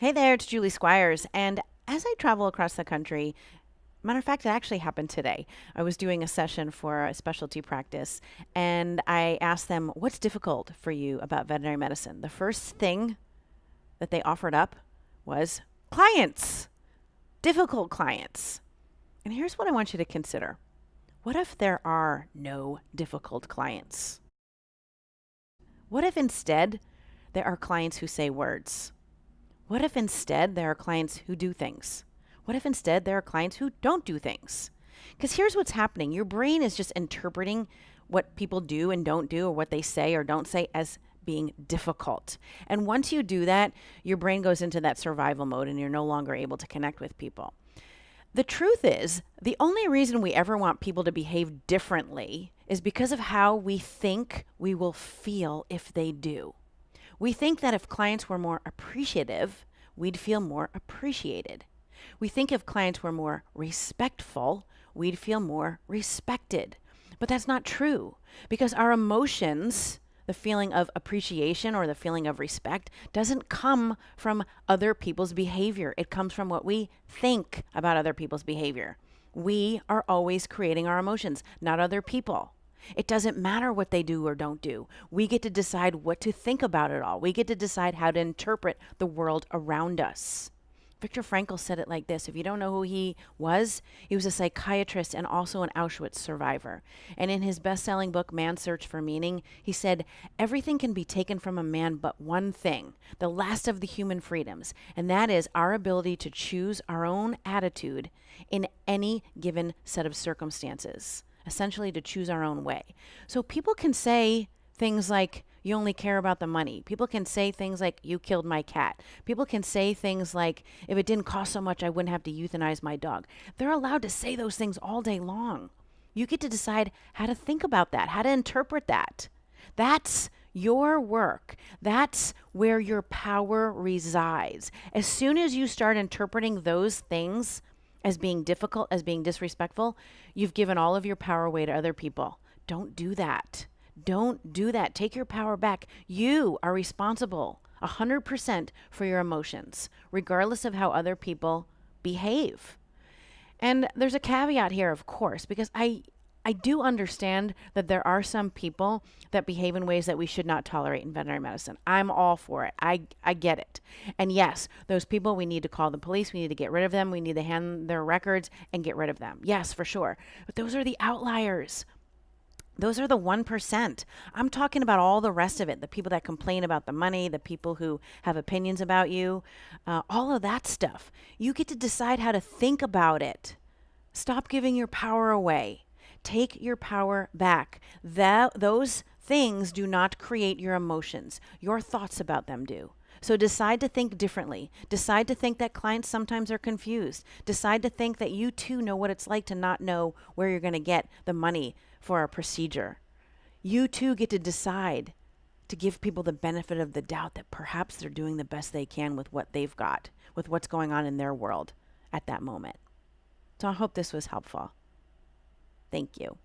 Hey there, it's Julie Squires. And as I travel across the country, matter of fact, it actually happened today. I was doing a session for a specialty practice, and I asked them, what's difficult for you about veterinary medicine? The first thing that they offered up was clients, difficult clients. And here's what I want you to consider. What if there are no difficult clients? What if instead there are clients who say words? What if instead there are clients who do things? What if instead there are clients who don't do things? Because here's what's happening. Your brain is just interpreting what people do and don't do, or what they say or don't say, as being difficult. And once you do that, your brain goes into that survival mode and you're no longer able to connect with people. The truth is, the only reason we ever want people to behave differently is because of how we think we will feel if they do. We think that if clients were more appreciative, we'd feel more appreciated. We think if clients were more respectful, we'd feel more respected. But that's not true, because our emotions, the feeling of appreciation or the feeling of respect, doesn't come from other people's behavior. It comes from what we think about other people's behavior. We are always creating our emotions, not other people. It doesn't matter what they do or don't do. We get to decide what to think about it all. We get to decide how to interpret the world around us. Viktor Frankl said it like this. If you don't know who he was a psychiatrist and also an Auschwitz survivor. And in his best-selling book, Man's Search for Meaning, he said, everything can be taken from a man but one thing, the last of the human freedoms, and that is our ability to choose our own attitude in any given set of circumstances. Essentially to choose our own way. So people can say things like, you only care about the money. People can say things like, you killed my cat. People can say things like, if it didn't cost so much, I wouldn't have to euthanize my dog. They're allowed to say those things all day long. You get to decide how to think about that, how to interpret that. That's your work. That's where your power resides. As soon as you start interpreting those things as being difficult, as being disrespectful, you've given all of your power away to other people. Don't do that. Don't do that. Take your power back. You are responsible 100% for your emotions, regardless of how other people behave. And there's a caveat here, of course, because I do understand that there are some people that behave in ways that we should not tolerate in veterinary medicine. I'm all for it. I get it. And yes, those people, we need to call the police. We need to get rid of them. We need to hand their records and get rid of them. Yes, for sure. But those are the outliers. Those are the 1%. I'm talking about all the rest of it. The people that complain about the money, the people who have opinions about you, all of that stuff. You get to decide how to think about it. Stop giving your power away. Take your power back. Those things do not create your emotions. Your thoughts about them do. So decide to think differently. Decide to think that clients sometimes are confused. Decide to think that you too know what it's like to not know where you're going to get the money for a procedure. You too get to decide to give people the benefit of the doubt that perhaps they're doing the best they can with what they've got, with what's going on in their world at that moment. So I hope this was helpful. Thank you.